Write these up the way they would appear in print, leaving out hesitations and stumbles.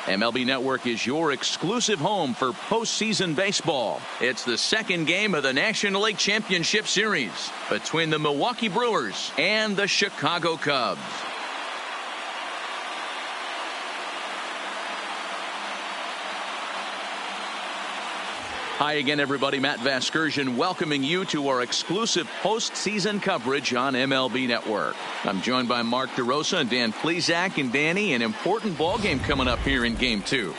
MLB Network is your exclusive home for postseason baseball. It's the second game of the National League Championship Series between the Milwaukee Brewers and the Chicago Cubs. Hi again, everybody. Matt Vasgersian welcoming you to our exclusive postseason coverage on MLB Network. I'm joined by Mark DeRosa and Dan Plesac. And Danny, an important ball game coming up here in Game 2.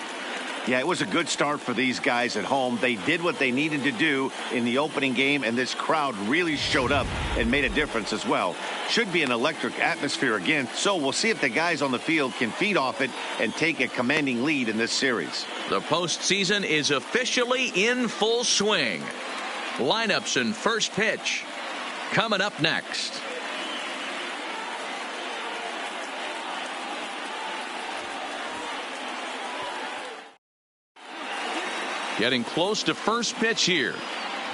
Yeah, it was a good start for these guys at home. They did what they needed to do in the opening game, and this crowd really showed up and made a difference as well. Should be an electric atmosphere again, so we'll see if the guys on the field can feed off it and take a commanding lead in this series. The postseason is officially in full swing. Lineups and first pitch coming up next. Getting close to first pitch here.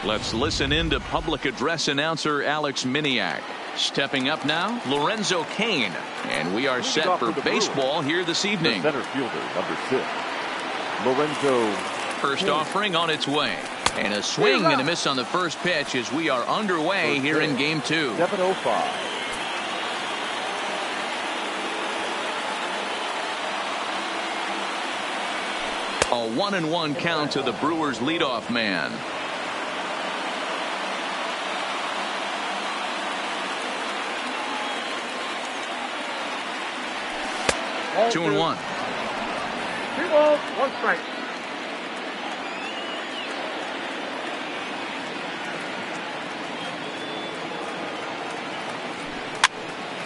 Let's listen in to public address announcer Alex Miniak. Stepping up now, Lorenzo Cain. And we are set for baseball here this evening. The center fielder, number 6, Lorenzo. First offering on its way. And a swing and a miss on the first pitch as we are underway here in Game 2. 7:05. A 1-1 count to the Brewers leadoff man. All 2-1. 2 balls, 1 strike.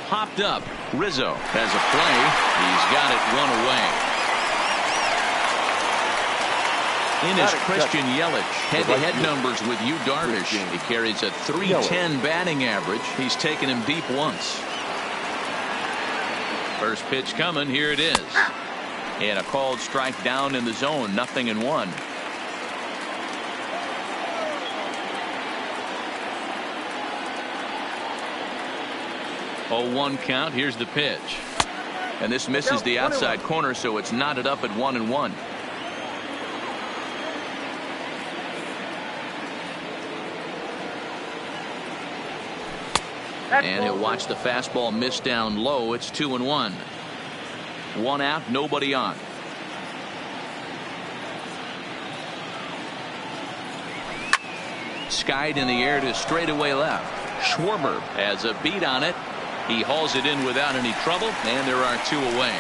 Popped up. Rizzo has a play. He's got it 1 away. In is Christian Yelich. Head-to-head numbers with Yu Darvish. He carries a .310 batting average. He's taken him deep once. First pitch coming. Here it is. And a called strike down in the zone. 0-1. Oh, 1 count. Here's the pitch. And this misses the outside corner, so it's knotted up at 1-1. And he'll watch the fastball miss down low. It's 2-1. 1 out, nobody on. Skied in the air to straightaway left. Schwarber has a beat on it. He hauls it in without any trouble, and there are 2 away.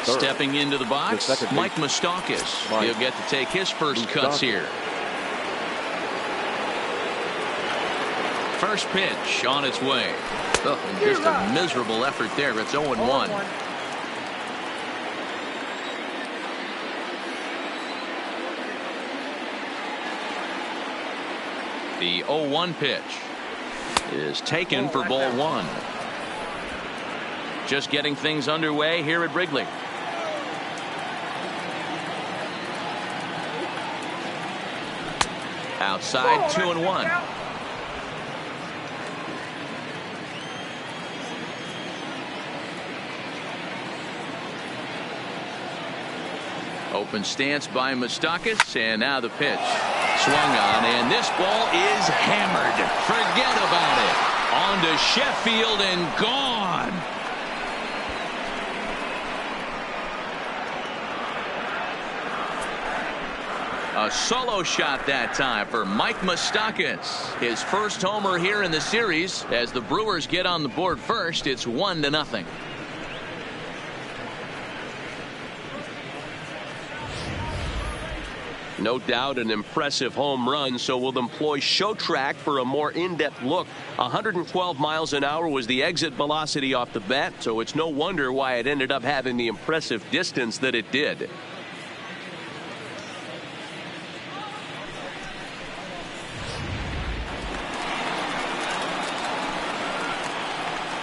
Stepping into the box, Mike Moustakas. He'll get to take his first cuts here. First pitch on its way. Oh, and just a miserable effort there. It's 0-1. The 0-1 pitch is taken for ball 1. Just getting things underway here at Wrigley. Outside, 2-1. Open stance by Moustakas, and now the pitch. Swung on, and this ball is hammered. Forget about it. On to Sheffield and gone. A solo shot that time for Mike Moustakas. His first homer here in the series. As the Brewers get on the board first, it's 1-0. No doubt an impressive home run, so we'll employ show track for a more in-depth look. 112 miles an hour was the exit velocity off the bat, so it's no wonder why it ended up having the impressive distance that it did.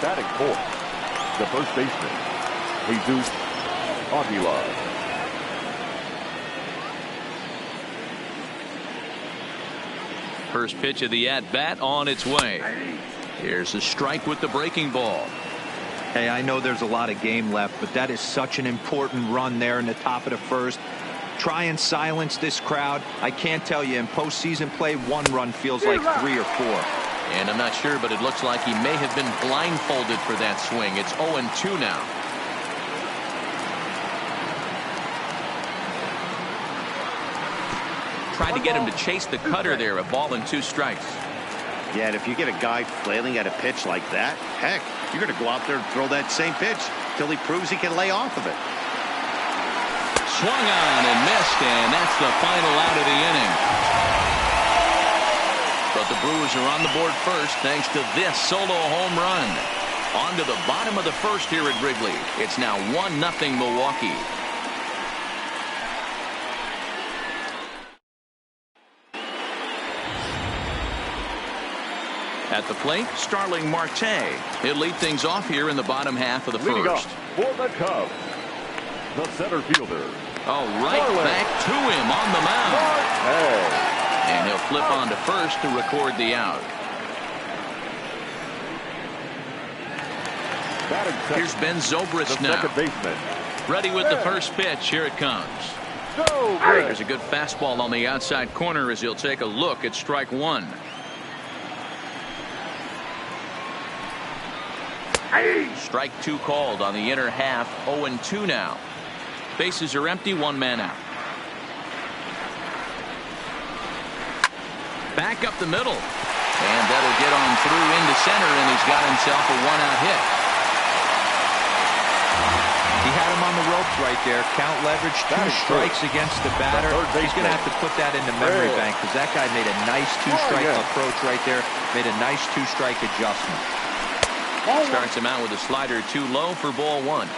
Batting fourth, the first baseman, Jesus Aguilar. First pitch of the at-bat on its way. Here's a strike with the breaking ball. Hey, I know there's a lot of game left, but that is such an important run there in the top of the first. Try and silence this crowd. I can't tell you, in postseason play, one run feels like 3 or 4. And I'm not sure, but it looks like he may have been blindfolded for that swing. It's 0-2 now. Tried to get him to chase the cutter there. A ball and 2 strikes. Yeah, and if you get a guy flailing at a pitch like that, heck, you're going to go out there and throw that same pitch till he proves he can lay off of it. Swung on and missed, and that's the final out of the inning. But the Brewers are on the board first thanks to this solo home run. On to the bottom of the first here at Wrigley. It's now 1-0 Milwaukee. At the plate, Starling Marte. He'll lead things off here in the bottom half of the Leading first. up for the Cubs, the center fielder. Oh, right back to him on the mound. Hey. And he'll flip on to first to record the out. Here's Ben Zobrist now. Second baseman. Ready with the first pitch. Here it comes. There's a good fastball on the outside corner as he'll take a look at strike 1. Strike 2 called on the inner half. 0-2 now. Bases are empty. 1 man out. Back up the middle. And that'll get on through into center, and he's got himself a 1-out hit. He had him on the ropes right there. Count leverage, 2 strikes against the batter. He's going to have to put that in the memory bank because that guy made a nice 2-strike approach right there. Made a nice 2-strike adjustment. Starts him out with a slider too low for ball 1.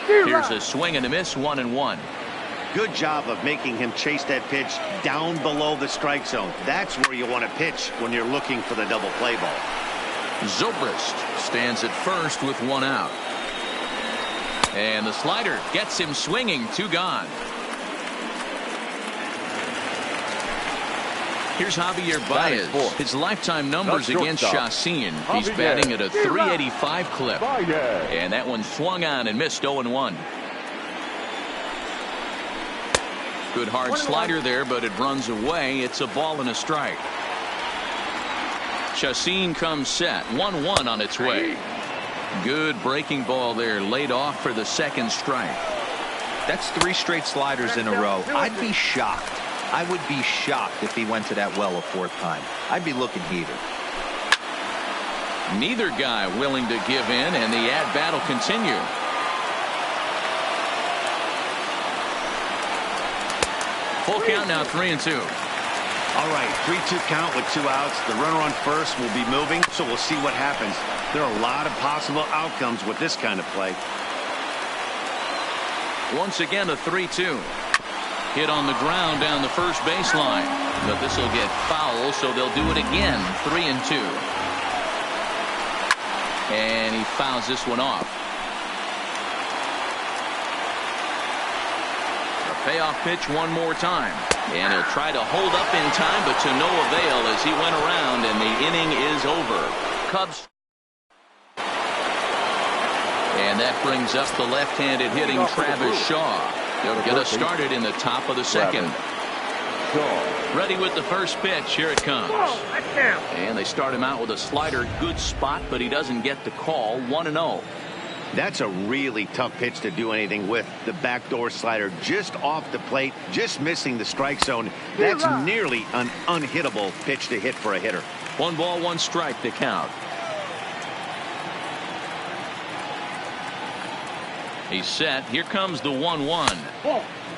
Here's a swing and a miss. 1-1. Good job of making him chase that pitch down below the strike zone. That's where you want to pitch when you're looking for the double play ball. Zobrist stands at first with 1 out. And the slider gets him swinging. 2 gone. Here's Javier Baez. His lifetime numbers against Chacín. He's batting at a .385 clip. And that one swung on and missed. 0-1. Good hard slider there, but it runs away. It's a ball and a strike. Chacín comes set. 1-1 on its way. Good breaking ball there, laid off for the second strike. That's 3 straight sliders in a row. I'd be shocked. I would be shocked if he went to that well a 4th time. I'd be looking heated. Neither guy willing to give in, and the at-bat will continue. Full count now, 3-2. All right, 3-2 count with 2 outs. The runner on first will be moving, so we'll see what happens. There are a lot of possible outcomes with this kind of play. Once again, a 3-2. Hit on the ground down the first baseline. But this will get foul, so they'll do it again. 3-2. And he fouls this one off. A payoff pitch one more time. And he'll try to hold up in time, but to no avail as he went around, and the inning is over. Cubs. And that brings up the left-handed hitting Travis Shaw. They'll get us started in the top of the second. Ready with the first pitch. Here it comes. And they start him out with a slider. Good spot, but he doesn't get the call. 1-0. That's a really tough pitch to do anything with. The backdoor slider just off the plate, just missing the strike zone. That's nearly an unhittable pitch to hit for a hitter. 1 ball, 1 strike to count. He's set. Here comes the 1-1.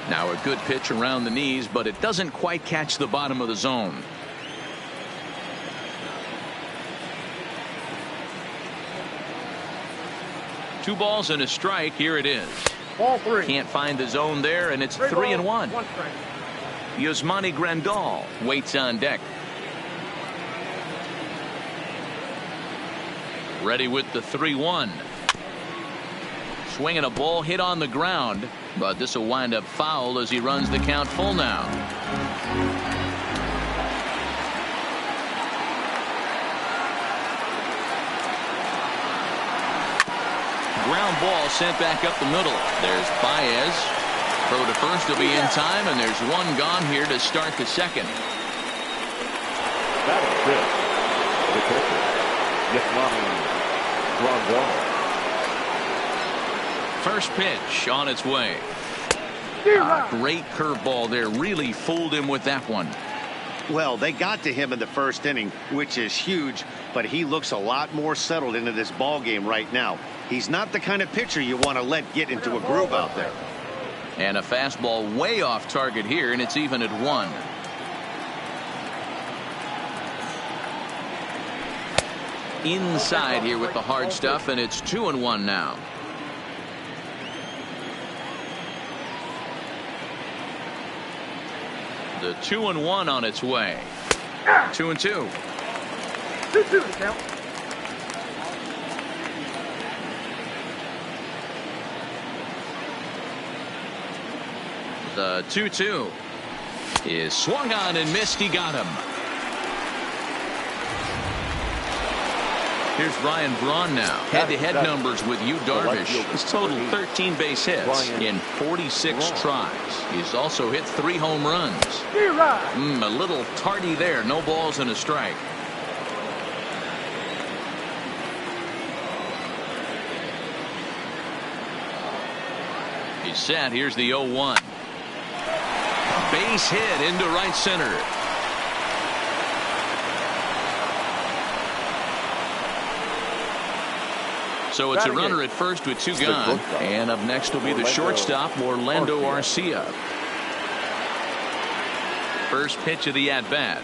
Now a good pitch around the knees, but it doesn't quite catch the bottom of the zone. Two balls and a strike. Here it is. Ball 3. Can't find the zone there, and it's 3-1. Yasmani Grandal waits on deck. Ready with the 3-1. Swinging a ball hit on the ground, but this will wind up foul as he runs the count full now. ground ball sent back up the middle. There's Baez. Throw to first will be in time, and there's one gone here to start the second. That is it. The catcher, Grandal. First pitch on its way. Great curveball there. Really fooled him with that one. Well, they got to him in the first inning, which is huge, but he looks a lot more settled into this ball game right now. He's not the kind of pitcher you want to let get into a groove out there. And a fastball way off target here, and it's even at 1. Inside here with the hard stuff, and it's 2-1 now. The 2-1 on its way. 2-2. 2-2 count. The 2-2 is swung on and missed. He got him. Here's Ryan Braun now. Head-to-head numbers with Yu Darvish. He's totaled 13 base hits in 46 tries. He's also hit 3 home runs. A little tardy there. No balls and a strike. He's set. Here's the 0-1. Base hit into right center. So it's a runner at first with 2 gone. And up next will be the shortstop, Orlando Arcia. First pitch of the at-bat.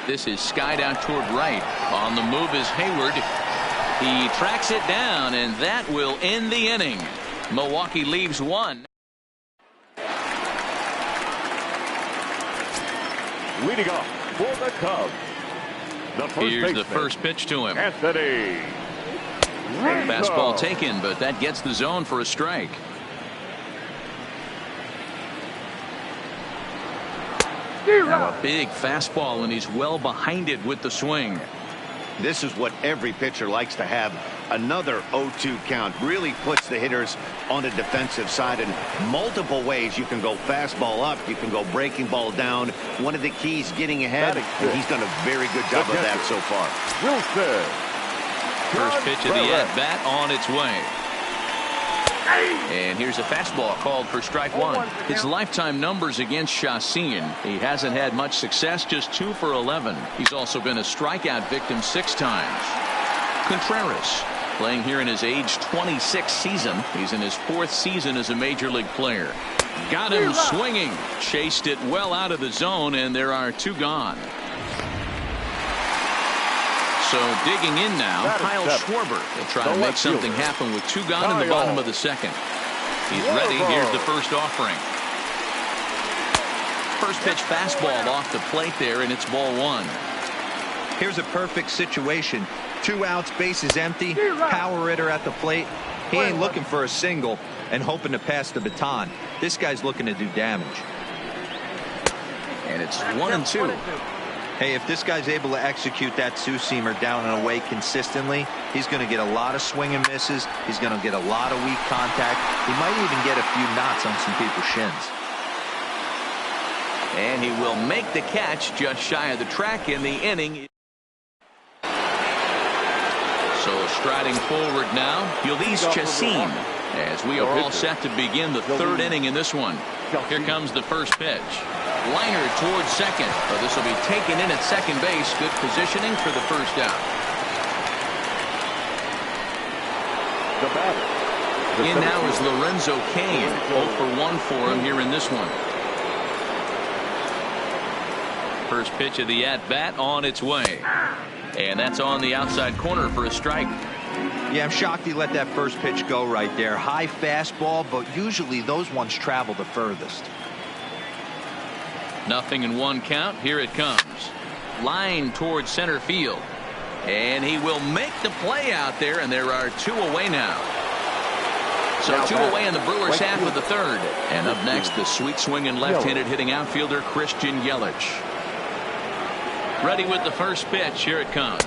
This is skied out toward right. On the move is Hayward. He tracks it down, and that will end the inning. Milwaukee leaves 1. Leading off for the Cubs. Here's the first pitch to him. Anthony. Fastball taken, but that gets the zone for a strike. Now a big fastball, and he's well behind it with the swing. This is what every pitcher likes to have. Another 0-2 count really puts the hitters on the defensive side in multiple ways. You can go fastball up. You can go breaking ball down. One of the keys getting ahead, and he's done a very good job of that so far. Wilson. First pitch of the at-bat on its way. And here's a fastball called for strike 1. His lifetime numbers against Chacin. He hasn't had much success, just 2 for 11. He's also been a strikeout victim 6 times. Contreras, playing here in his age 26 season. He's in his 4th season as a major league player. Got him swinging. Chased it well out of the zone, and there are 2 gone. So digging in now, Kyle Schwarber will try to make something happen with 2 gone in the bottom of the second. He's ready. Here's the first offering. First pitch fastball off the plate there, and it's ball 1. Here's a perfect situation. 2 outs, bases empty, power hitter at the plate. He ain't looking for a single and hoping to pass the baton. This guy's looking to do damage. And it's 1-2. Hey, if this guy's able to execute that 2-seamer down and away consistently, he's going to get a lot of swing and misses. He's going to get a lot of weak contact. He might even get a few knots on some people's shins. And he will make the catch just shy of the track in the inning. So striding forward now, Ulysses Chacin, as we are all set to begin the 3rd inning in this one. Here comes the first pitch. Liner towards second. But this will be taken in at second base. Good positioning for the first out. In now is Lorenzo Cain. 0 for 1 for him here in this one. First pitch of the at-bat on its way. And that's on the outside corner for a strike. Yeah, I'm shocked he let that first pitch go right there. High fastball, but usually those ones travel the furthest. 0-1 count. Here it comes. Line towards center field. And he will make the play out there, and there are 2 away now. So 2 away in the Brewers' half of the 3rd. And up next, the sweet swinging left-handed hitting outfielder Christian Yelich. Ready with the first pitch. Here it comes.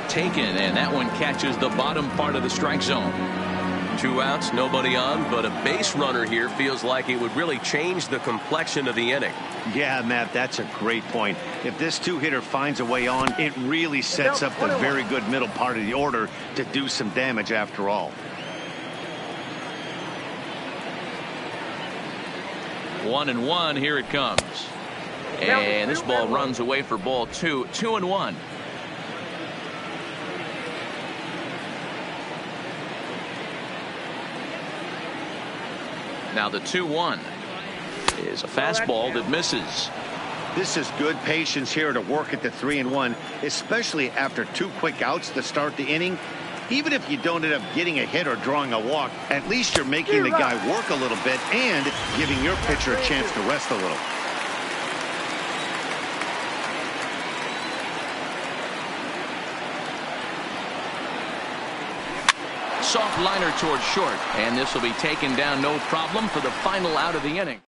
Taken, and that one catches the bottom part of the strike zone. 2 outs, nobody on, but a base runner here feels like it would really change the complexion of the inning. Yeah, Matt, that's a great point. If this two-hitter finds a way on, it really sets up the very good middle part of the order to do some damage after all. 1-1. Here it comes. And this ball runs away for ball 2. 2-1. Now the 2-1 is a fastball that misses. This is good patience here to work at the 3-1, especially after 2 quick outs to start the inning. Even if you don't end up getting a hit or drawing a walk, at least you're making the guy work a little bit and giving your pitcher a chance to rest a little. Soft liner towards short, and this will be taken down no problem for the final out of the inning.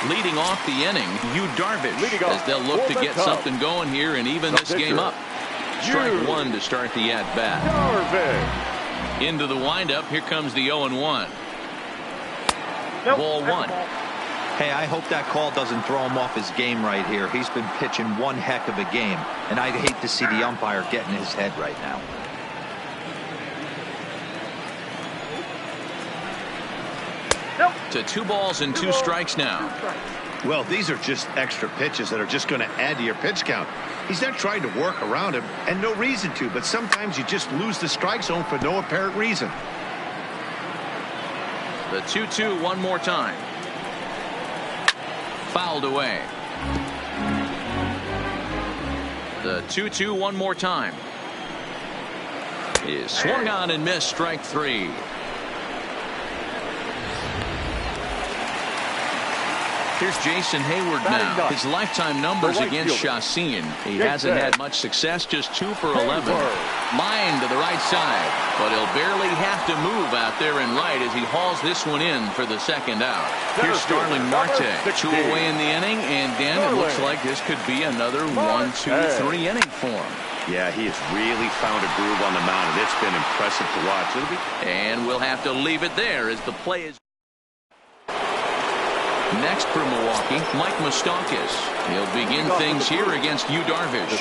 Leading off the inning, Yu Darvish, as they'll look to get something going here and even this game up. Strike 1 to start the at-bat. Into the windup, here comes the 0-1. Ball 1. Hey, I hope that call doesn't throw him off his game right here. He's been pitching one heck of a game, and I'd hate to see the umpire get in his head right now. To 2 balls and 2 strikes now. Well, these are just extra pitches that are just going to add to your pitch count. He's not trying to work around him, and no reason to, but sometimes you just lose the strike zone for no apparent reason. The 2-2 one more time. Fouled away. The 2-2 one more time. Is swung on and missed. Strike 3. Here's Jason Hayward now. His lifetime numbers against Chacin. He hasn't had much success, just 2 for 11. Line to the right side, but he'll barely have to move out there in right as he hauls this one in for the second out. Here's Starling Marte, 2 away in the inning, and Dan, it looks like this could be another 1, 2, 3 inning for him. Yeah, he has really found a groove on the mound, and it's been impressive to watch. And we'll have to leave it there as the play is. Next for Milwaukee, Mike Moustakas. He'll begin things here against Yu Darvish.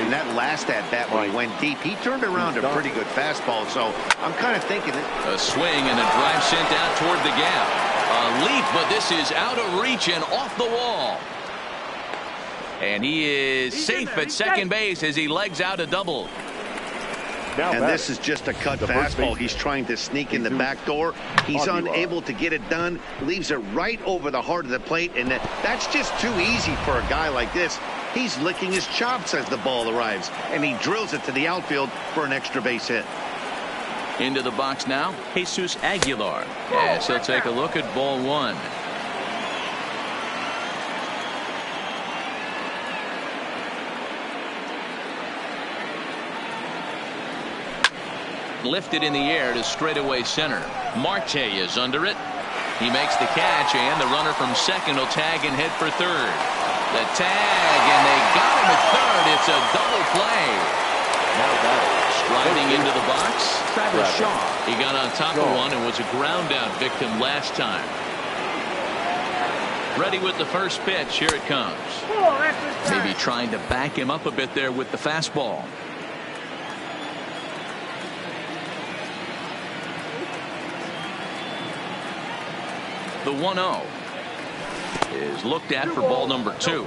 In that last at-bat when he went deep, he turned around a pretty good fastball, so I'm kind of thinking a swing and a drive sent out toward the gap. A leap, but this is out of reach and off the wall. And he is safe at second base as he legs out a double. And this is just a cut fastball. He's trying to sneak in the back door. He's unable to get it done. Leaves it right over the heart of the plate. And that's just too easy for a guy like this. He's licking his chops as the ball arrives. And he drills it to the outfield for an extra base hit. Into the box now, Jesus Aguilar. Yes, he'll take a look at ball 1. Lifted in the air to straightaway center. Marte is under it. He makes the catch, and the runner from second will tag and head for third. The tag, and they got him at third. It's a double play. Striding into the box, Travis Shaw. He got on top of one and was a ground out victim last time. Ready with the first pitch. Here it comes. Maybe trying to back him up a bit there with the fastball. The 1-0 is looked at for ball number 2.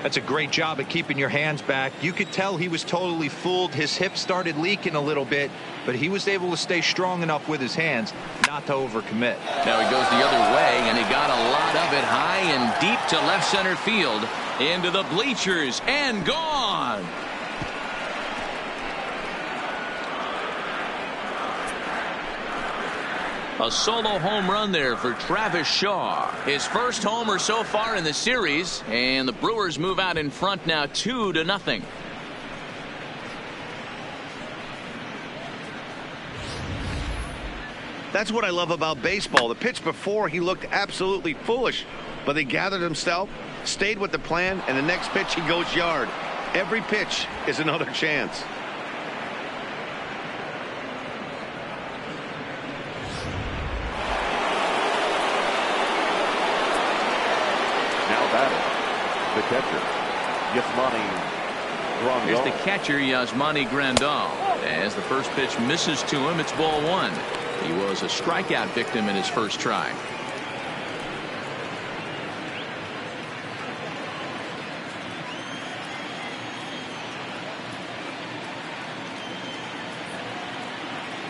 That's a great job at keeping your hands back. You could tell he was totally fooled. His hip started leaking a little bit, but he was able to stay strong enough with his hands not to overcommit. Now he goes the other way, and he got a lot of it high and deep to left center field. Into the bleachers and gone. A solo home run there for Travis Shaw. His first homer so far in the series, and the Brewers move out in front now 2-0. That's what I love about baseball. The pitch before, he looked absolutely foolish, but he gathered himself, Stayed with the plan, and the next pitch he goes yard. Every pitch is another chance. Now batting, the catcher, Yasmani Grandal. Here's the catcher, Yasmani Grandal. As the first pitch misses to him, it's ball one. He was a strikeout victim in his first try.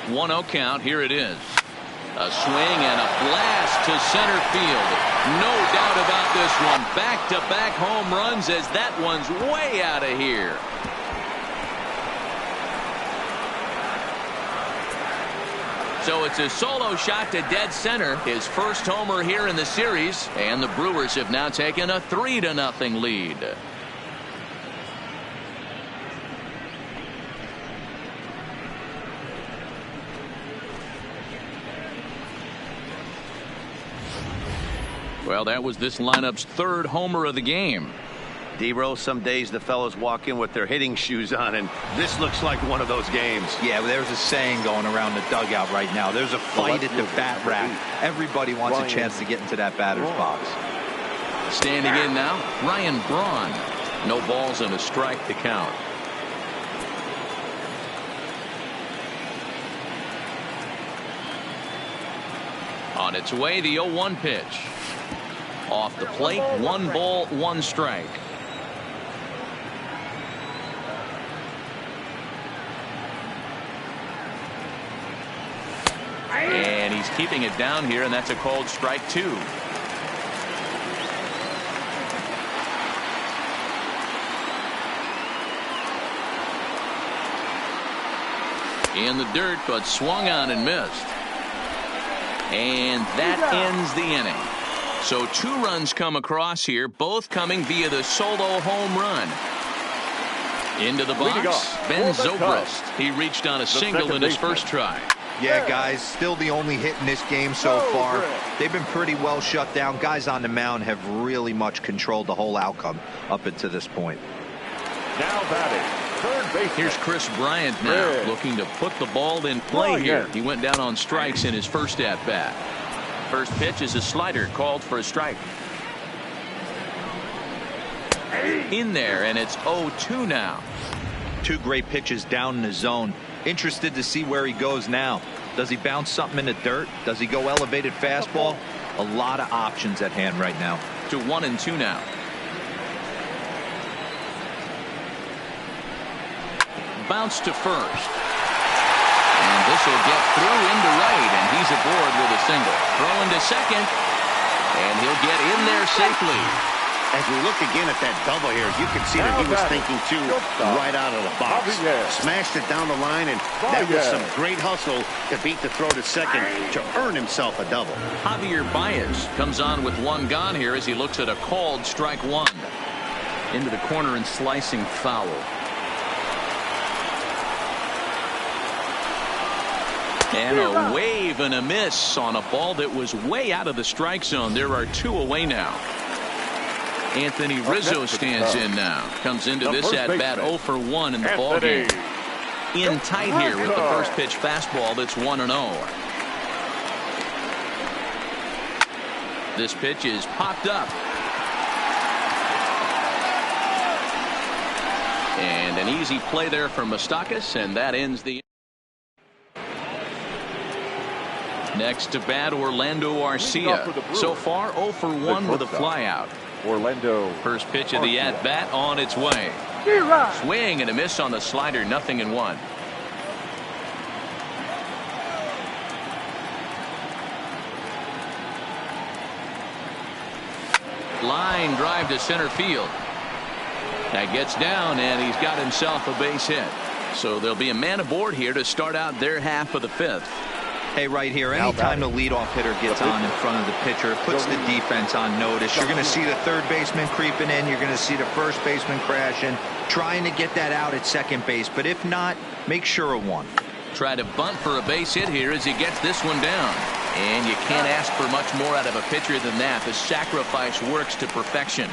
One-0 count. Here it is. A swing and a blast to center field. No doubt about this one. Back-to-back home runs as that one's way out of here. So it's a solo shot to dead center. His first homer here in the series. And the Brewers have now taken a 3-0 lead. Well, that was this lineup's third homer of the game. D-Rose, some days the fellows walk in with their hitting shoes on, and this looks like one of those games. Yeah, well, there's a saying going around the dugout right now. There's a fight at the bat rack. Everybody wants a chance to get into that batter's box. Standing in now, Ryan Braun. No balls and a strike to count. On its way, the 0-1 pitch. Off the plate, 1 ball, 1 strike. And he's keeping it down here, and that's a called strike 2. In the dirt, but swung on and missed. And that ends the inning. So 2 runs come across here, both coming via the solo home run. Into the box, Ben Zobrist. He reached on a single in his first try. Yeah, guys, still the only hit in this game so far. They've been pretty well shut down. Guys on the mound have really much controlled the whole outcome up until this point. Now batting, third base. Here's Chris Bryant now looking to put the ball in play here. He went down on strikes in his first at-bat. First pitch is a slider called for a strike. In there, and it's 0-2 now. 2 great pitches down in the zone. Interested to see where he goes now. Does he bounce something in the dirt? Does he go elevated fastball? A lot of options at hand right now. To 1-2 now. Bounce to first. And this will get through into right, and he's aboard with a single. Throwing to second, and he'll get in there safely. As we look again at that double here, you can see that he was thinking too right out of the box. Smashed it down the line, and that was some great hustle to beat the throw to second to earn himself a double. Javier Baez comes on with 1 gone here as he looks at a called strike 1. Into the corner and slicing foul. And a wave and a miss on a ball that was way out of the strike zone. There are 2 away now. Anthony Rizzo stands in now. Comes into this at-bat 0 for 1 in the ballgame. In tight here with the first pitch fastball that's 1-0. This pitch is popped up. And an easy play there from Moustakas, and that ends the. Next to bat, Orlando Arcia. So far, 0 for 1 with a flyout. Orlando. First pitch of the at-bat on its way. Swing and a miss on the slider, 0-1. Line drive to center field. That gets down, and he's got himself a base hit. So there'll be a man aboard here to start out their half of the 5th. Hey, right here, anytime the leadoff hitter gets on in front of the pitcher, it puts the defense on notice. You're going to see the third baseman creeping in. You're going to see the first baseman crashing, trying to get that out at second base. But if not, make sure of 1. Try to bunt for a base hit here as he gets this one down. And you can't ask for much more out of a pitcher than that. The sacrifice works to perfection.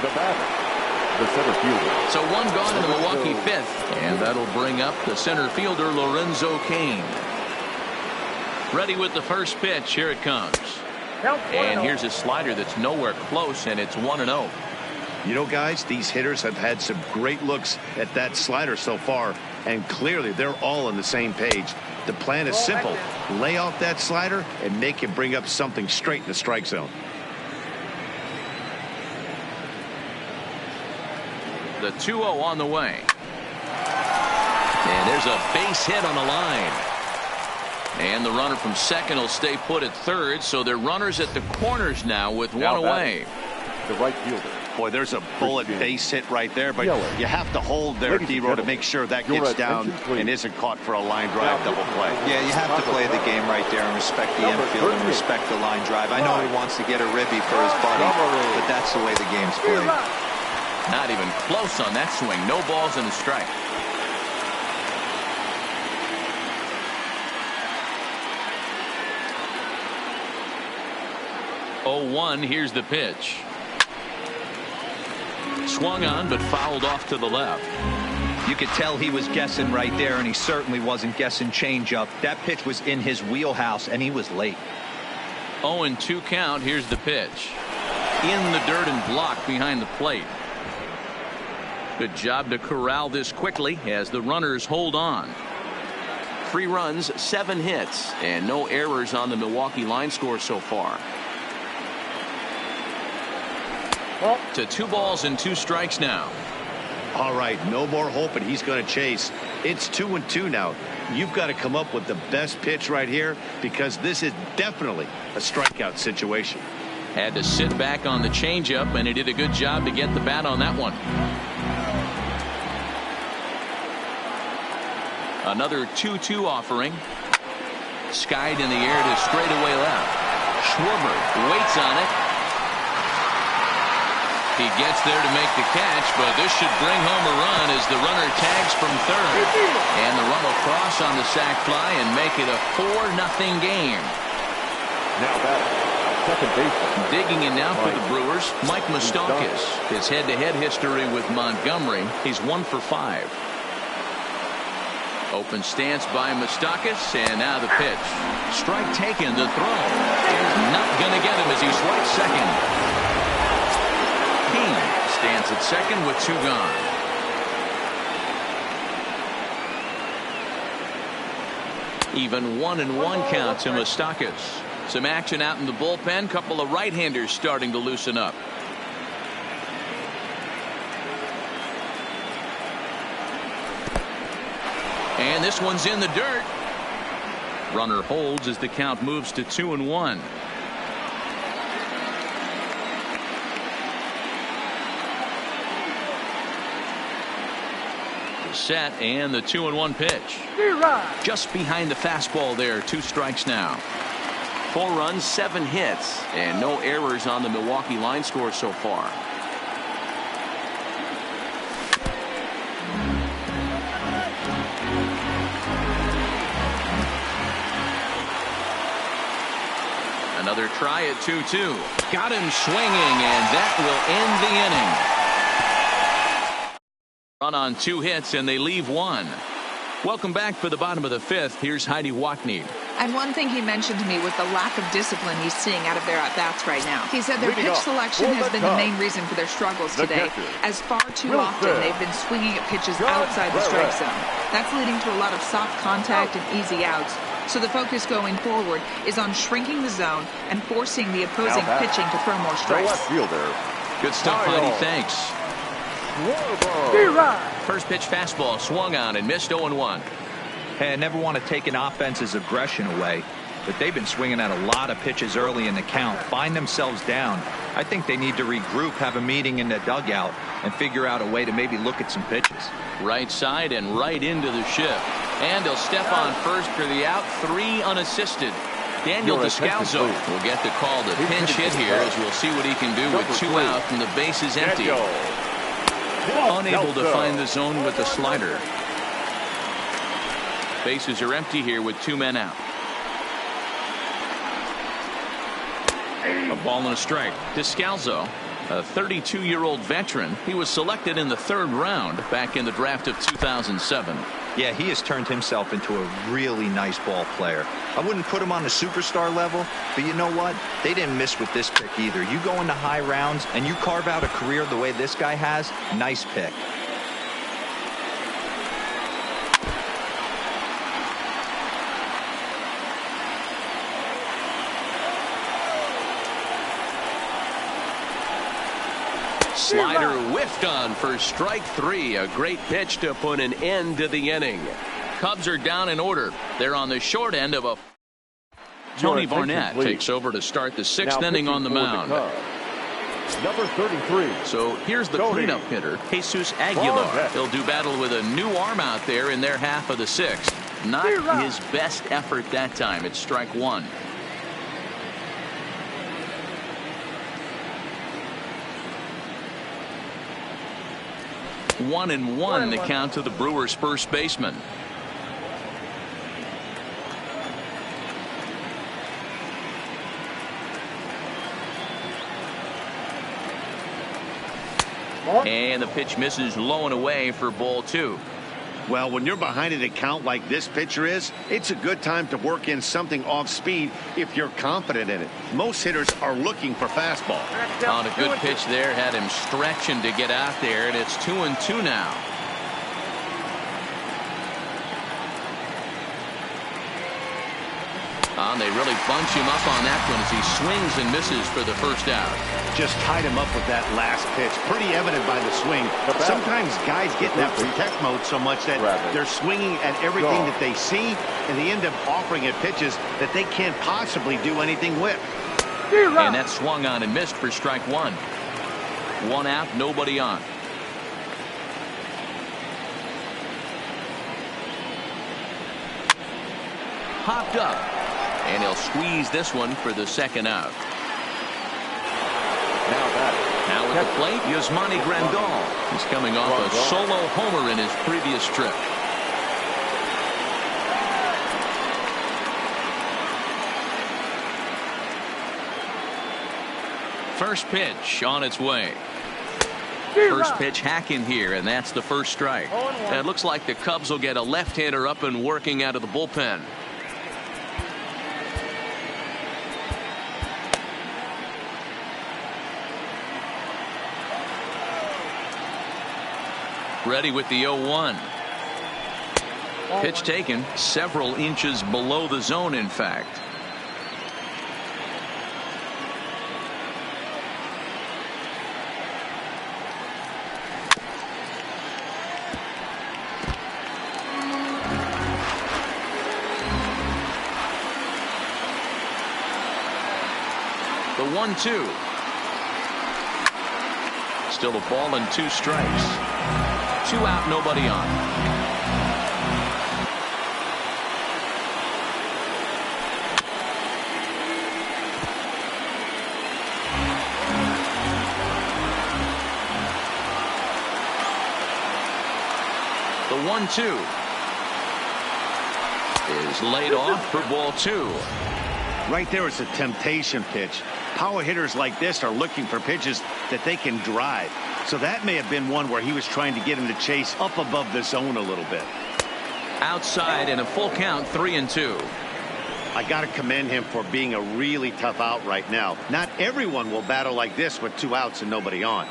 The batter, the center fielder. So one gone in the Milwaukee fifth, and that'll bring up the center fielder Lorenzo Cain. Ready with the first pitch. Here it comes. And here's a slider that's nowhere close, and it's 1-0. You know, guys, these hitters have had some great looks at that slider so far, and clearly they're all on the same page. The plan is simple. Lay off that slider and make him bring up something straight in the strike zone. The 2-0 on the way. And there's a base hit on the line. And the runner from second will stay put at third, so they're runners at the corners now with one away. The right fielder. Boy, there's a bullet base hit right there, but you have to hold there, D-Row, to make sure that gets down and isn't caught for a line drive double play. Yeah, you have to play the game right there and respect the infield and respect the line drive. I know he wants to get a ribby for his buddy, but that's the way the game's played. Not even close on that swing. No balls and a strike. Oh, 1. Here's the pitch. Swung on, but fouled off to the left. You could tell he was guessing right there, and he certainly wasn't guessing changeup. That pitch was in his wheelhouse, and he was late. 0-2 count. Here's the pitch. In the dirt and blocked behind the plate. Good job to corral this quickly as the runners hold on. 3 runs, 7 hits, and no errors on the Milwaukee line score so far. To 2 balls and 2 strikes now. All right, no more hoping he's going to chase. It's 2-2 now. You've got to come up with the best pitch right here, because this is definitely a strikeout situation. Had to sit back on the changeup, and he did a good job to get the bat on that one. Another 2-2 offering. Skied in the air to straightaway left. Schwarber waits on it. He gets there to make the catch, but this should bring home a run as the runner tags from third. And the run will cross on the sac fly and make it a 4-0 game. Now batting, second baseman. Digging in now for the Brewers, Mike Moustakas. His head-to-head history with Montgomery, he's 1 for 5. Open stance by Moustakas, and now the pitch. Strike taken. The throw is not going to get him as he swipes second. King stands at second with 2 gone. Even 1-1 count to Moustakas. Some action out in the bullpen. Couple of right-handers starting to loosen up. And this one's in the dirt. Runner holds as the count moves to 2-1. Set, and the 2-1 pitch. Just behind the fastball there. 2 strikes now. 4 runs, 7 hits, and no errors on the Milwaukee line score so far. Another try at 2-2. Got him swinging, and that will end the inning. Run on 2 hits, and they leave 1. Welcome back for the bottom of the 5th. Here's Heidi Watney. And one thing he mentioned to me was the lack of discipline he's seeing out of their at-bats right now. He said their pitch selection has been the main reason for their struggles today, as far too often they've been swinging at pitches outside the strike zone. That's leading to a lot of soft contact and easy outs. So the focus going forward is on shrinking the zone and forcing the opposing pitching to throw more strikes. Good stuff, Heidi. Thanks. First pitch fastball swung on and missed 0-1. Hey, I never want to take an offense's aggression away, but they've been swinging at a lot of pitches early in the count. Find themselves down. I think they need to regroup, have a meeting in the dugout, and figure out a way to maybe look at some pitches. Right side and right into the shift. And he'll step on first for the out. 3 unassisted. Daniel Descalzo will get the call to pinch hit here, as we'll see what he can do with 2 out and the base is empty. Unable to find the zone with the slider. Bases are empty here with 2 men out. A ball and a strike. Descalzo a 32-year-old veteran. He was selected in the 3rd round back in the draft of 2007. Yeah, he has turned himself into a really nice ball player. I wouldn't put him on the superstar level, but you know what? They didn't miss with this pick either. You go into high rounds and you carve out a career the way this guy has, nice pick. Slider whiffed on for strike 3. A great pitch to put an end to the inning. Cubs are down in order. They're on the short end of a... Tony Barnett takes over to start the 6th inning on the mound. Number 33. So here's the cleanup hitter, Jesus Aguilar. He'll do battle with a new arm out there in their half of the 6th. Not his best effort that time. It's strike 1. One and one the count to the Brewers' first baseman. And the pitch misses low and away for ball 2. Well, when you're behind an account like this pitcher is, it's a good time to work in something off speed if you're confident in it. Most hitters are looking for fastball. On a good pitch there, had him stretching to get out there, and it's 2-2 now. They really bunch him up on that one as he swings and misses for the first out. Just tied him up with that last pitch. Pretty evident by the swing. Sometimes guys get in that protect mode so much that they're swinging at everything that they see, and they end up offering at pitches that they can't possibly do anything with. And that swung on and missed for strike 1. 1 out, nobody on. Popped up. And he'll squeeze this one for the 2nd out. Now at the plate, Yasmani Grandal. He's coming off a solo homer in his previous trip. First pitch on its way. First pitch hacking here, and that's the first strike. And it looks like the Cubs will get a left-hander up and working out of the bullpen. Ready with the 0-1. Pitch taken several inches below the zone, in fact. The 1-2. Still a ball and 2 strikes. 2 out, nobody on. The 1-2 is laid off for ball 2. Right there is a temptation pitch. Power hitters like this are looking for pitches that they can drive. So that may have been one where he was trying to get him to chase up above the zone a little bit. Outside in a full count, 3-2. I got to commend him for being a really tough out right now. Not everyone will battle like this with 2 outs and nobody on.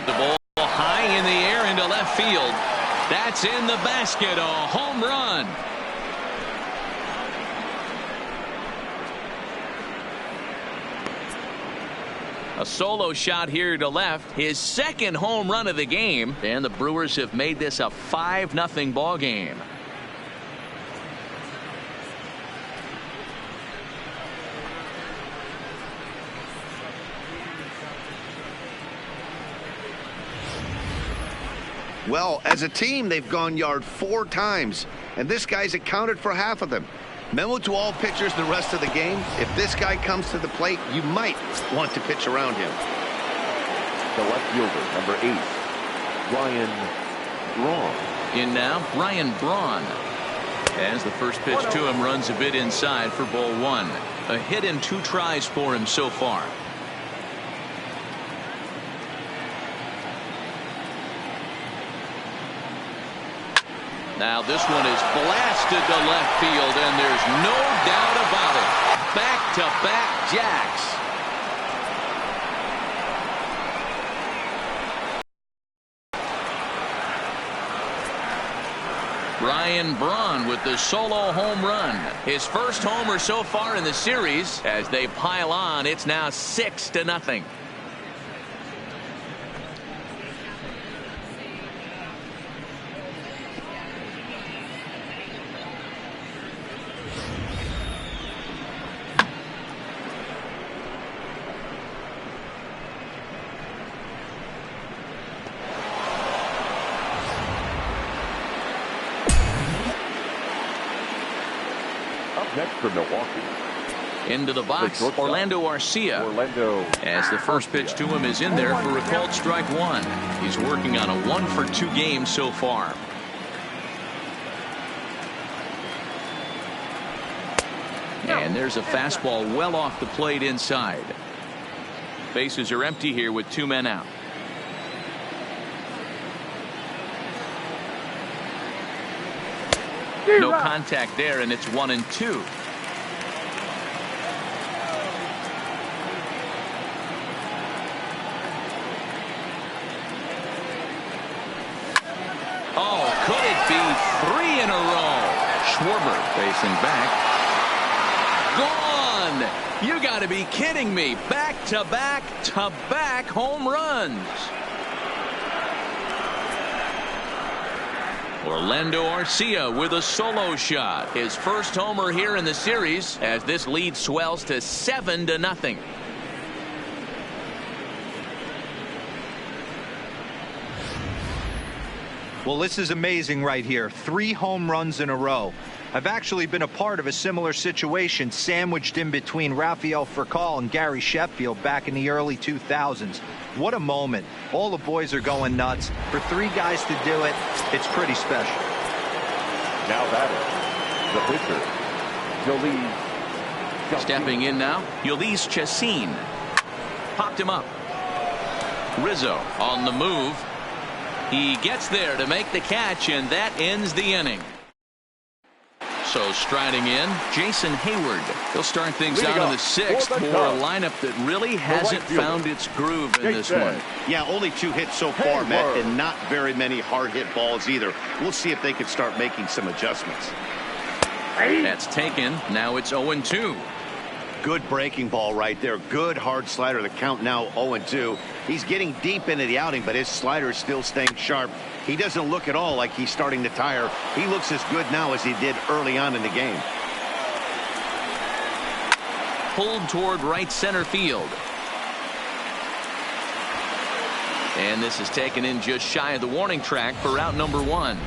The ball high in the air into left field. That's in the basket. A home run. A solo shot here to left. His 2nd home run of the game. And the Brewers have made this a 5-0 ball game. Well, as a team, they've gone yard 4 times, and this guy's accounted for half of them. Memo to all pitchers the rest of the game: if this guy comes to the plate, you might want to pitch around him. The left fielder, number 8, Ryan Braun. In now, Ryan Braun. As the first pitch to him runs a bit inside for ball one. A hit in 2 tries for him so far. Now this one is blasted to left field, and there's no doubt about it. Back-to-back jacks. Ryan Braun with the solo home run. His first homer so far in the series. As they pile on, it's now 6-0. Next for Milwaukee. Into the box, Orlando Arcia. As the first pitch to him is in there for a called strike one. He's working on a 1-for-2 game so far. And there's a fastball well off the plate inside. Bases are empty here with 2 men out. No contact there, and it's 1-2. Oh, could it be 3 in a row? Schwarber facing back. Gone! You got to be kidding me. Back-to-back-to-back home runs. Orlando Arcia with a solo shot. His first homer here in the series as this lead swells to 7-0. Well, this is amazing right here. 3 home runs in a row. I've actually been a part of a similar situation sandwiched in between Rafael Furcal and Gary Sheffield back in the early 2000s. What a moment. All the boys are going nuts. For 3 guys to do it, it's pretty special. Now batting, the pitcher, Jolise. Stepping in now, Jolise Chacin. Popped him up. Rizzo on the move. He gets there to make the catch, and that ends the inning. So striding in, Jason Hayward. He'll start things out in the 6th for a lineup that really hasn't found its groove in this one. Yeah, only 2 hits so far, Matt, and not very many hard hit balls either. We'll see if they can start making some adjustments. That's taken. Now it's 0-2. Good breaking ball right there. Good hard slider. The count now 0-2. He's getting deep into the outing, but his slider is still staying sharp. He doesn't look at all like he's starting to tire. He looks as good now as he did early on in the game. Pulled toward right center field. And this is taken in just shy of the warning track for out number 1.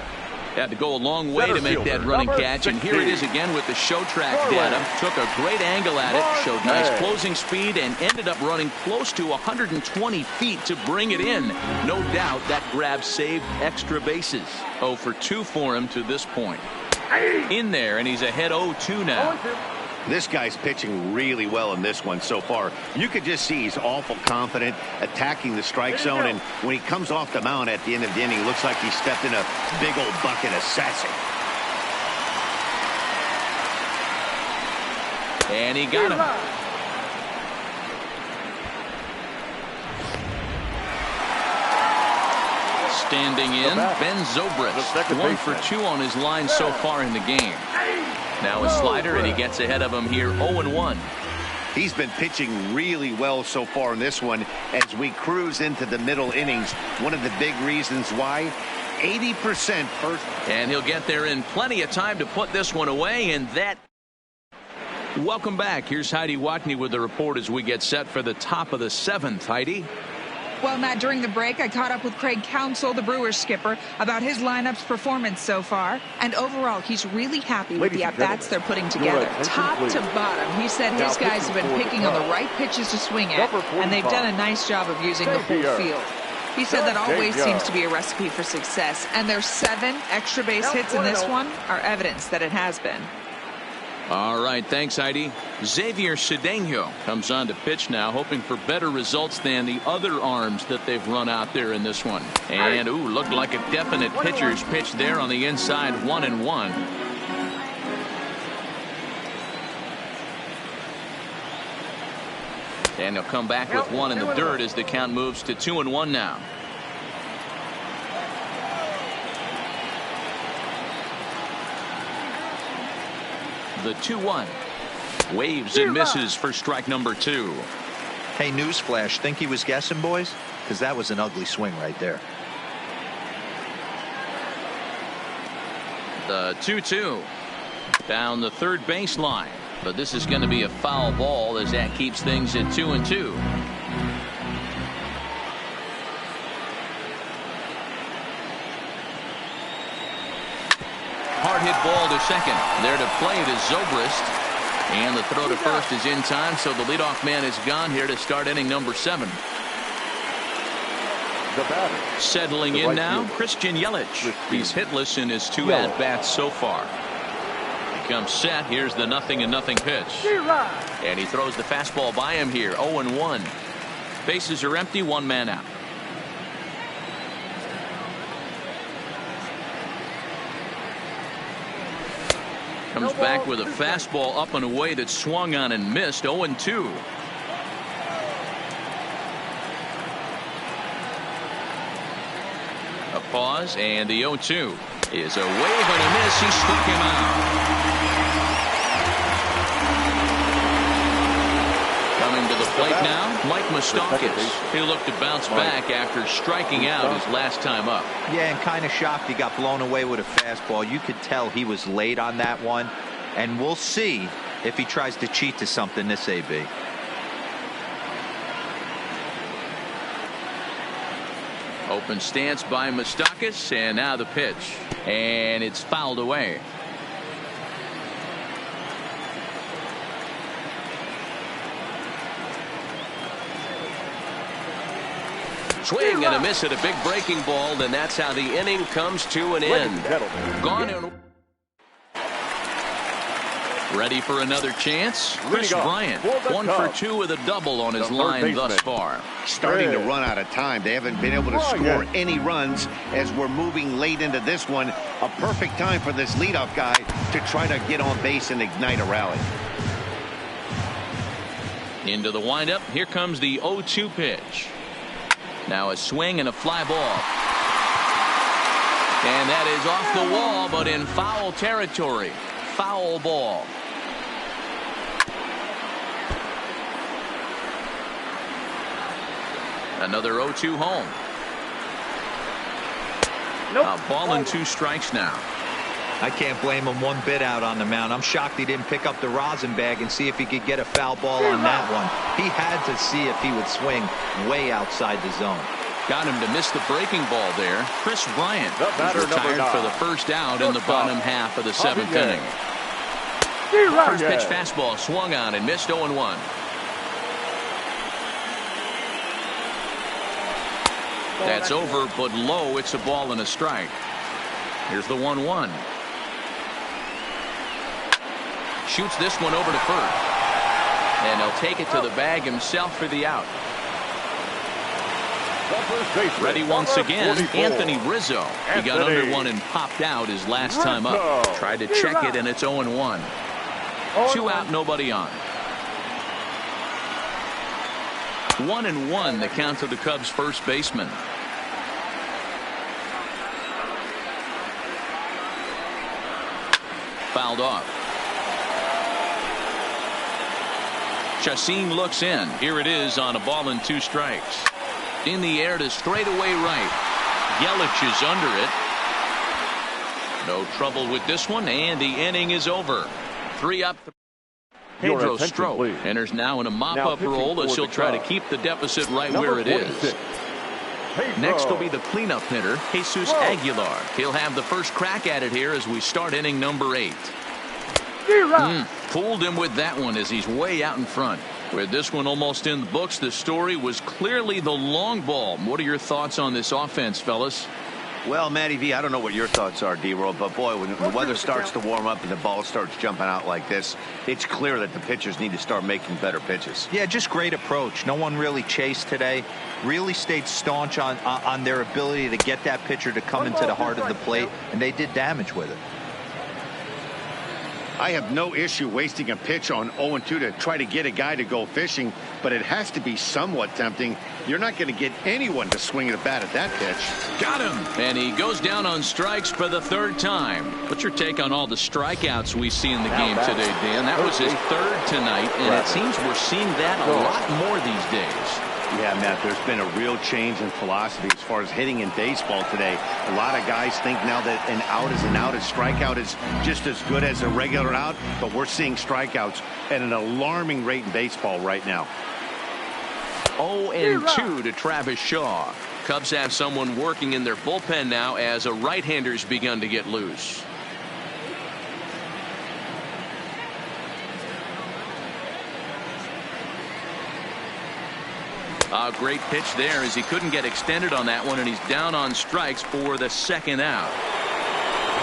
Had to go a long way to make that running catch, and here it is again with the show track data. Took a great angle at it, showed nice closing speed, and ended up running close to 120 feet to bring it in. No doubt that grab saved extra bases. 0 for 2 for him to this point. In there, and he's ahead 0-2 now. This guy's pitching really well in this one so far. You could just see he's awful confident attacking the strike zone, and when he comes off the mound at the end of the inning, it looks like he stepped in a big old bucket of sassy. And he got him. Standing in, Ben Zobrist. 1 for 2 on his line so far in the game. Now a slider, and he gets ahead of him here 0-1. He's been pitching really well so far in this one as we cruise into the middle innings. One of the big reasons why, 80% first. And he'll get there in plenty of time to put this one away, and that. Welcome back. Here's Heidi Watney with the report as we get set for the top of the 7th. Heidi? Well, Matt, during the break, I caught up with Craig Counsell, the Brewers skipper, about his lineup's performance so far. And overall, he's really happy with the at-bats they're putting together. Top to bottom, he said his guys have been picking on the right pitches to swing at, and they've done a nice job of using the whole field. He said that always seems to be a recipe for success, and their 7 extra base hits in this one are evidence that it has been. All right, thanks, Heidi. Xavier Cedeno comes on to pitch now, hoping for better results than the other arms that they've run out there in this one. And, ooh, looked like a definite pitcher's pitch there on the inside, 1-1. And they'll come back with 1 in the dirt as the count moves to 2-1 now. The 2-1. Waves and misses for strike number 2. Hey, newsflash, think he was guessing, boys? Because that was an ugly swing right there. The 2-2. Down the third baseline. But this is going to be a foul ball as that keeps things at 2-2. Hard hit ball to second. There to play it is Zobrist. And the throw to first is in time, so the leadoff man is gone here to start inning number 7. Settling in now, Christian Yelich. He's hitless in his 2 at-bats so far. He comes set. Here's the 0-0 pitch. And he throws the fastball by him here, 0-1. Bases are empty, 1 man out. Comes back with a fastball up and away that swung on and missed. 0-2. A pause, and the 0-2 is a wave and a miss. He struck him out. Coming to the plate now, Mike Moustakas. He'll look to bounce back after striking out his last time up. Yeah, and kind of shocked he got blown away with a fastball. You could tell he was late on that one. And we'll see if he tries to cheat to something this AB. Open stance by Moustakas, and now the pitch. And it's fouled away. Swing and a miss at a big breaking ball, and that's how the inning comes to an end. Gone and ready for another chance. Chris Bryant, 1 for 2 with a double on his line thus far. Starting to run out of time. They haven't been able to score any runs as we're moving late into this one. A perfect time for this leadoff guy to try to get on base and ignite a rally. Into the windup. Here comes the 0-2 pitch. Now a swing and a fly ball. And that is off the wall, but in foul territory. Foul ball. Another 0-2 home. A ball and 2 strikes now. I can't blame him one bit out on the mound. I'm shocked he didn't pick up the rosin bag and see if he could get a foul ball on that one. He had to see if he would swing way outside the zone. Got him to miss the breaking ball there. Chris Bryant is retired for the first out in the bottom half of the 7th inning. First pitch fastball swung on and missed. 0-1. That's over, but low. It's a ball and a strike. Here's the 1-1. Shoots this one over to first. And he'll take it to the bag himself for the out. Ready once again, Anthony Rizzo. He got under one and popped out his last time up. Tried to check it, and it's 0-1. 2 out, nobody on. 1-1, the count to the Cubs' first baseman. Fouled off. Chacin looks in. Here it is on a ball and 2 strikes. In the air to straightaway right. Yelich is under it. No trouble with this one, and the inning is over. 3 up. Pedro Strop enters now in a mop-up role as he'll try to keep the deficit right where it is. Next will be the cleanup hitter, Jesus Aguilar. He'll have the first crack at it here as we start inning number 8. Fooled him with that one as he's way out in front. With this one almost in the books, the story was clearly the long ball. What are your thoughts on this offense, fellas? Well, Matty V, I don't know what your thoughts are, D-Roll, but boy, when the weather starts to warm up and the ball starts jumping out like this, it's clear that the pitchers need to start making better pitches. Yeah, just great approach. No one really chased today. Really stayed staunch on their ability to get that pitcher to come into the heart of the plate, and they did damage with it. I have no issue wasting a pitch on 0-2 to try to get a guy to go fishing, but it has to be somewhat tempting. You're not going to get anyone to swing at a bat at that pitch. Got him! And he goes down on strikes for the third time. What's your take on all the strikeouts we see in the game today, Dan? That was his third tonight, and it seems we're seeing that a lot more these days. Yeah, Matt, there's been a real change in philosophy as far as hitting in baseball today. A lot of guys think now that an out is an out, a strikeout is just as good as a regular out, but we're seeing strikeouts at an alarming rate in baseball right now. 0-2 to Travis Shaw. Cubs have someone working in their bullpen now as a right-hander's begun to get loose. A great pitch there as he couldn't get extended on that one, and he's down on strikes for the second out.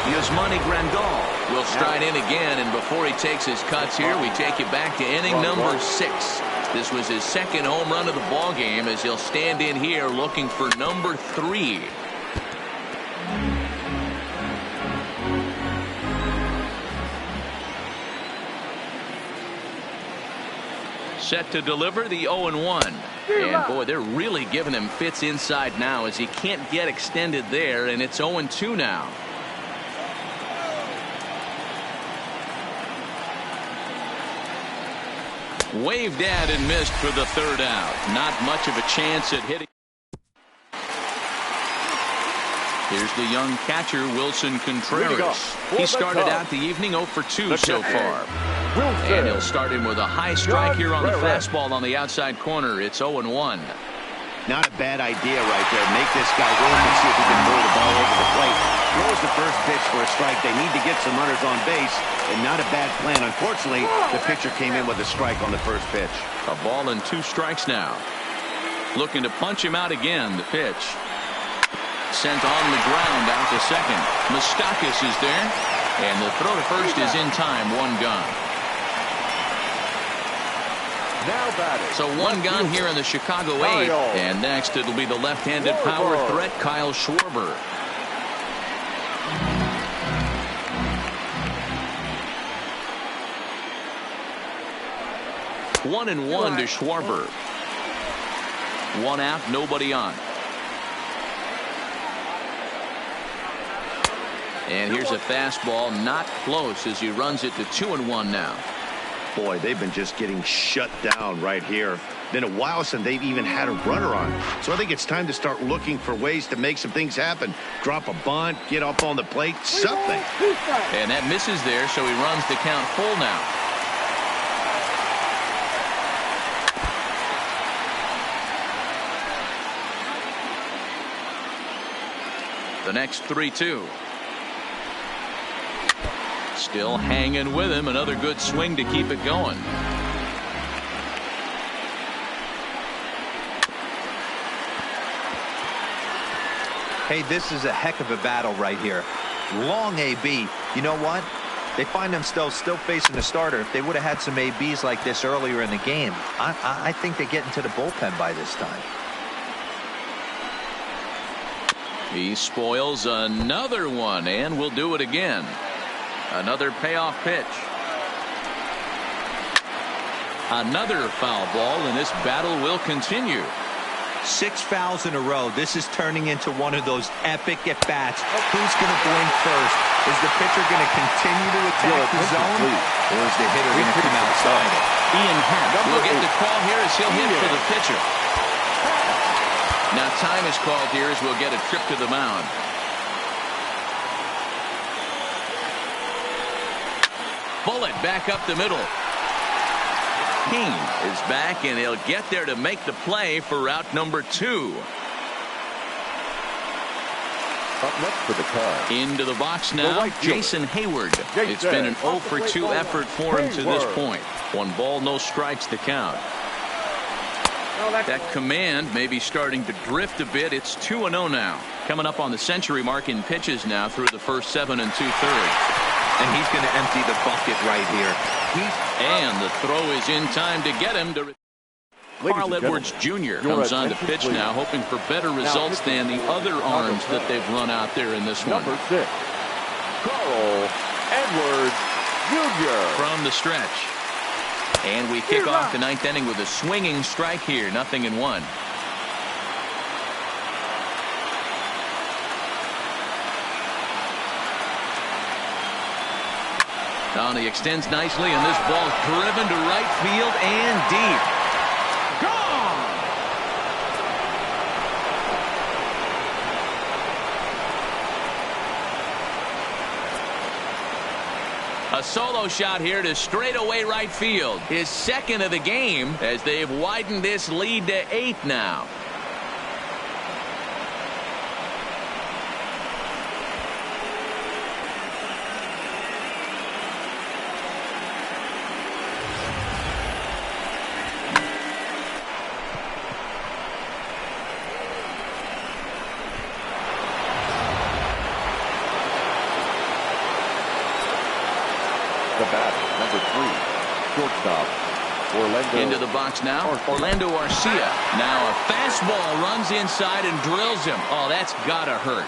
Yasmani Grandal will stride in again, and before he takes his cuts here, we take it back to inning number 6. This was his second home run of the ball game as he'll stand in here looking for number 3. Set to deliver the 0-1. And boy, they're really giving him fits inside now as he can't get extended there, and it's 0-2 now. Waved at and missed for the third out. Not much of a chance at hitting. Here's the young catcher, Wilson Contreras. He started out the evening 0 for 2 so far. And he'll start him with a high strike here on the fastball on the outside corner. It's 0-1. Not a bad idea right there. Make this guy work and see if he can throw the ball over the plate. Throws the first pitch for a strike. They need to get some runners on base, and not a bad plan. Unfortunately, the pitcher came in with a strike on the first pitch. A ball and 2 strikes now. Looking to punch him out again. The pitch sent on the ground out to second. Moustakas is there, and the throw to first is in time. 1 gone. So 1 gone here in the Chicago 8th, and next it'll be the left-handed power threat Kyle Schwarber. One and 1 to Schwarber. 1 out, nobody on. And here's a fastball, not close as he runs it to 2-1 now. Boy, they've been just getting shut down right here. Been a while since they've even had a runner on. So I think it's time to start looking for ways to make some things happen. Drop a bunt, get up on the plate, something. And that misses there, so he runs the count full now. The next 3-2. Still hanging with him. Another good swing to keep it going. Hey, this is a heck of a battle right here. Long AB. You know what? They find themselves still facing the starter. If they would have had some ABs like this earlier in the game, I think they get into the bullpen by this time. He spoils another one, and will do it again. Another payoff pitch. Another foul ball, and this battle will continue. 6 fouls in a row. This is turning into one of those epic at-bats. Who's going to blink first? Is the pitcher going to continue to attack the zone, or is the hitter going to come outside it? Ian Happ will get the call here as he'll hit for the pitcher. Now time is called here as we'll get a trip to the mound. Bullet back up the middle. King is back, and he'll get there to make the play for route number 2. Up next for the Cubs. Into the box now, Jason Hayward. It's been an 0 for 2 effort for him to this point. 1 ball, no strikes to count. That command may be starting to drift a bit. It's 2-0 now. Coming up on the century mark in pitches now through the first 7 2/3. And he's going to empty the bucket right here. And the throw is in time to get him to. Carl Edwards Jr. comes on to pitch now, hoping for better results than the other arms that they've run out there in this one. Number 6, Carl Edwards Jr. From the stretch. And we kick off the 9th inning with a swinging strike here. 0-1. Now he extends nicely, and this ball's driven to right field and deep. Gone! A solo shot here to straightaway right field. His second of the game as they've widened this lead to 8 now. The bat, number 3, shortstop, Orlando. Into the box now, Orlando Arcia. Now a fastball runs inside and drills him. Oh, that's gotta hurt.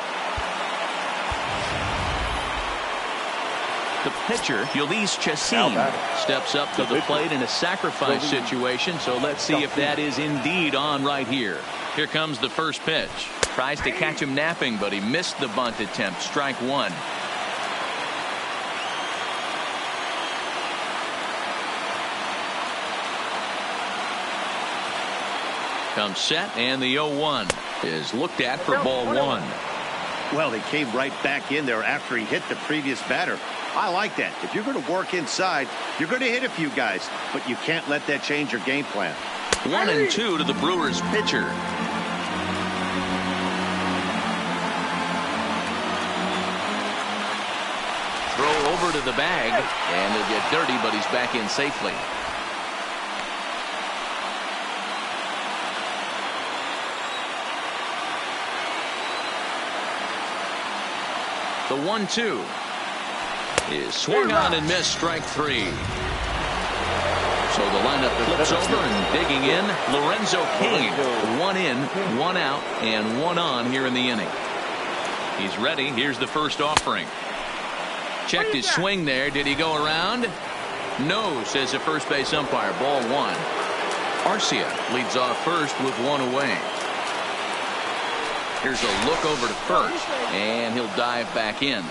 The pitcher, Ulysses Chassin, steps up to the plate in a sacrifice situation, so let's see if that is indeed on right here. Here comes the first pitch. Tries to catch him napping, but he missed the bunt attempt. Strike 1. Comes set, and the 0-1 is looked at for ball 1. Well, they came right back in there after he hit the previous batter. I like that. If you're going to work inside, you're going to hit a few guys, but you can't let that change your game plan. 1-2 to the Brewers pitcher. Throw over to the bag, and he'll get dirty, but he's back in safely. The 1-2 is swung on and missed. Strike 3. So the lineup flips over and digging in. Lorenzo Cain. 1 in, 1 out, and 1 on here in the inning. He's ready. Here's the first offering. Checked his swing there. Did he go around? No, says the first base umpire. Ball 1. Arcia leads off first with 1 away. Here's a look over to first, and he'll dive back in.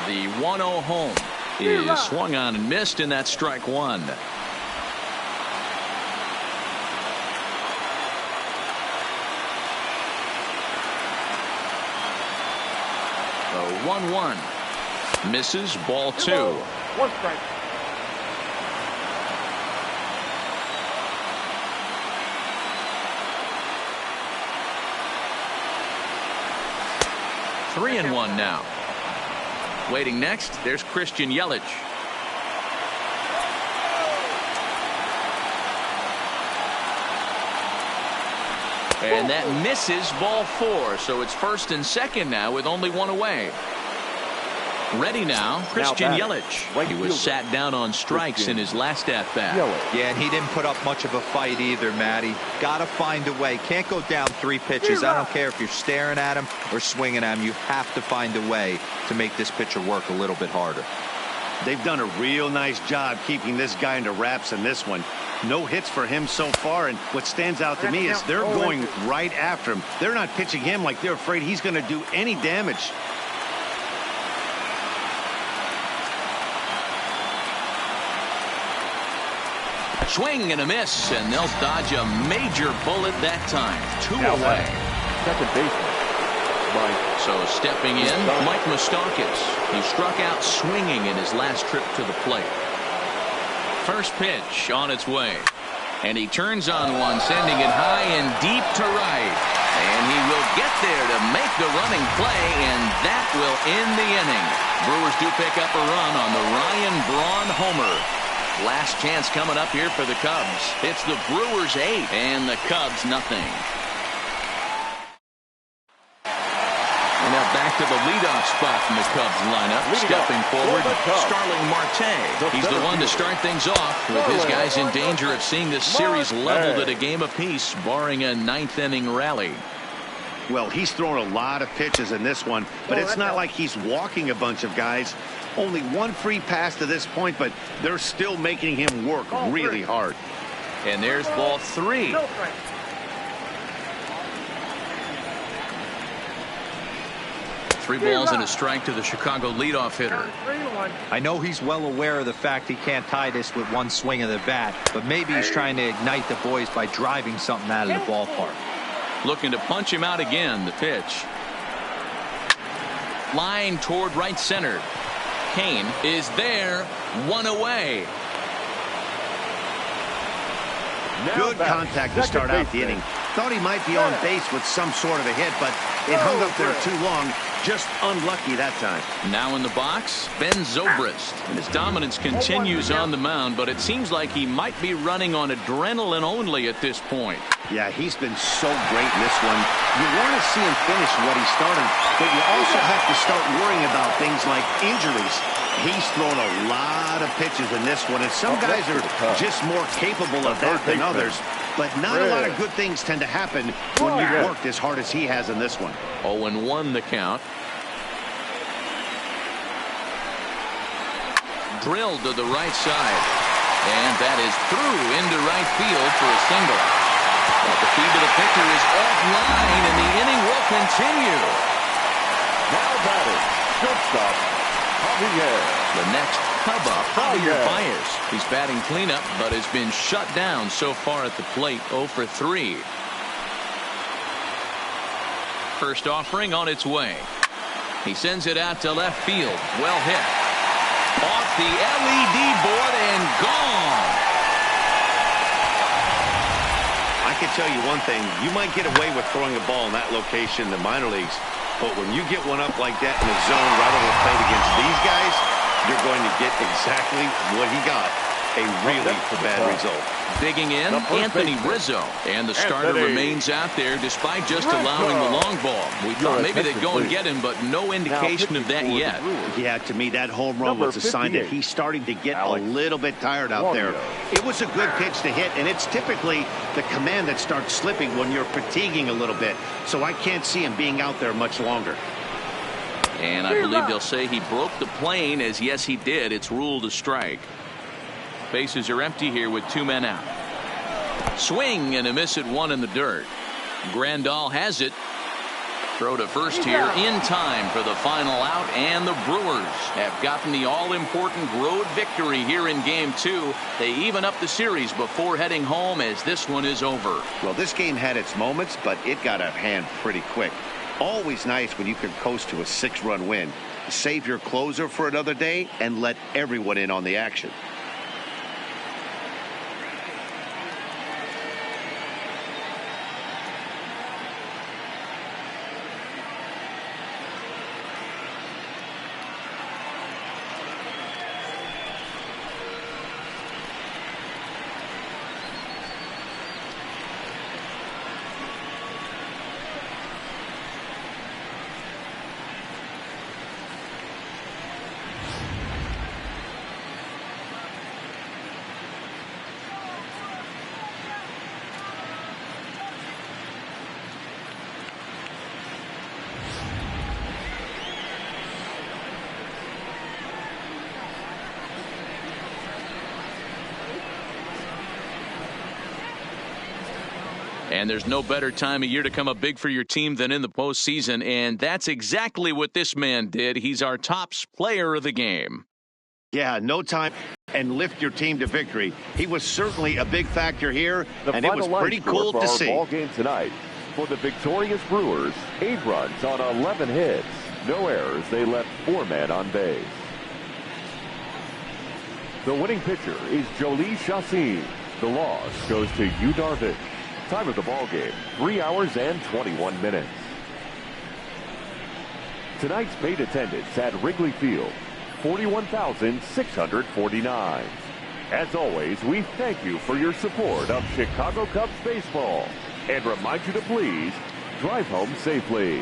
The 1-0 home is swung on and missed, and that's strike 1. The 1-1. Misses. Ball 2. 1 strike. Three and 1 now. Waiting next, there's Christian Yelich. And that misses. Ball 4. So it's first and second now with only 1 away. Ready now, Christian Yelich. He was sat down on strikes in his last at-bat. Yeah, and he didn't put up much of a fight either, Matty. Got to find a way. Can't go down 3 pitches. I don't care if you're staring at him or swinging at him. You have to find a way to make this pitcher work a little bit harder. They've done a real nice job keeping this guy into wraps in this one. No hits for him so far, and what stands out to me is they're going right after him. They're not pitching him like they're afraid he's going to do any damage. Swing and a miss, and they'll dodge a major bullet that time. 2 away. Second baseman, Mike. So stepping in, Mike Moustakas. He struck out swinging in his last trip to the plate. First pitch on its way. And he turns on one, sending it high and deep to right. And he will get there to make the running play, and that will end the inning. Brewers do pick up a run on the Ryan Braun homer. Last chance coming up here for the Cubs. It's the Brewers 8 and the Cubs nothing. And now back to the leadoff spot from the Cubs lineup. Stepping forward, Starling Marte. He's the one to start things off with his guys in danger of seeing this series leveled at a game apiece, barring a ninth-inning rally. Well, he's thrown a lot of pitches in this one, but it's not like he's walking a bunch of guys. Only one free pass to this point, but they're still making him work really hard. And there's ball 3. Three balls and a strike to the Chicago leadoff hitter. I know he's well aware of the fact he can't tie this with one swing of the bat, but maybe he's trying to ignite the boys by driving something out of the ballpark. Looking to punch him out again. The pitch. Line toward right center. Kane is there. One away. Good contact to start out the inning. Thought he might be on base with some sort of a hit, but it hung up there too long. Just unlucky that time. Now in the box, Ben Zobrist. His dominance continues on the mound, but it seems like he might be running on adrenaline only at this point. Yeah, he's been so great in this one. You want to see him finish what he started, but you also have to start worrying about things like injuries. He's thrown a lot of pitches in this one, and some guys are just more capable of that than others. But not a lot of good things tend to happen when you've worked as hard as he has in this one. 0-1 the count. Drilled to the right side. And that is through into right field for a single. But the feed to the pitcher is offline, and the inning will continue. Now batting, shortstop, Javier. The next Cub up, Javier Baez. He's batting cleanup, but has been shut down so far at the plate. 0 for 3. First offering on its way. He sends it out to left field. Well hit. Off the LED board and gone. I can tell you one thing. You might get away with throwing a ball in that location in the minor leagues, but when you get one up like that in the zone right over the plate against these guys, you're going to get exactly what he got. A really bad result. Digging in, Anthony Rizzo. And the starter remains out there despite just allowing the long ball. We thought maybe they'd go and get him, but no indication of that yet. Yeah, to me, that home run was a sign that he's starting to get a little bit tired out there. It was a good pitch to hit, and it's typically the command that starts slipping when you're fatiguing a little bit. So I can't see him being out there much longer. And I believe they'll say he broke the plane, as yes, he did. It's ruled a strike. Bases are empty here with 2 men out. Swing and a miss at 1 in the dirt. Grandal has it. Throw to first here in time for the final out, and the Brewers have gotten the all-important road victory here in Game 2. They even up the series before heading home as this one is over. Well, this game had its moments, but it got out of hand pretty quick. Always nice when you can coast to a 6-run win. Save your closer for another day and let everyone in on the action. And there's no better time of year to come up big for your team than in the postseason, and that's exactly what this man did. He's our top player of the game. Yeah, no time and lift your team to victory. He was certainly a big factor here, and it was pretty cool to see. Ball game tonight for the victorious Brewers: 8 runs on 11 hits, no errors. They left 4 men on base. The winning pitcher is Jolie Chassin. The loss goes to U Darvish. Time of the ball game, 3 hours and 21 minutes. Tonight's paid attendance at Wrigley Field, 41,649. As always, we thank you for your support of Chicago Cubs baseball and remind you to please drive home safely.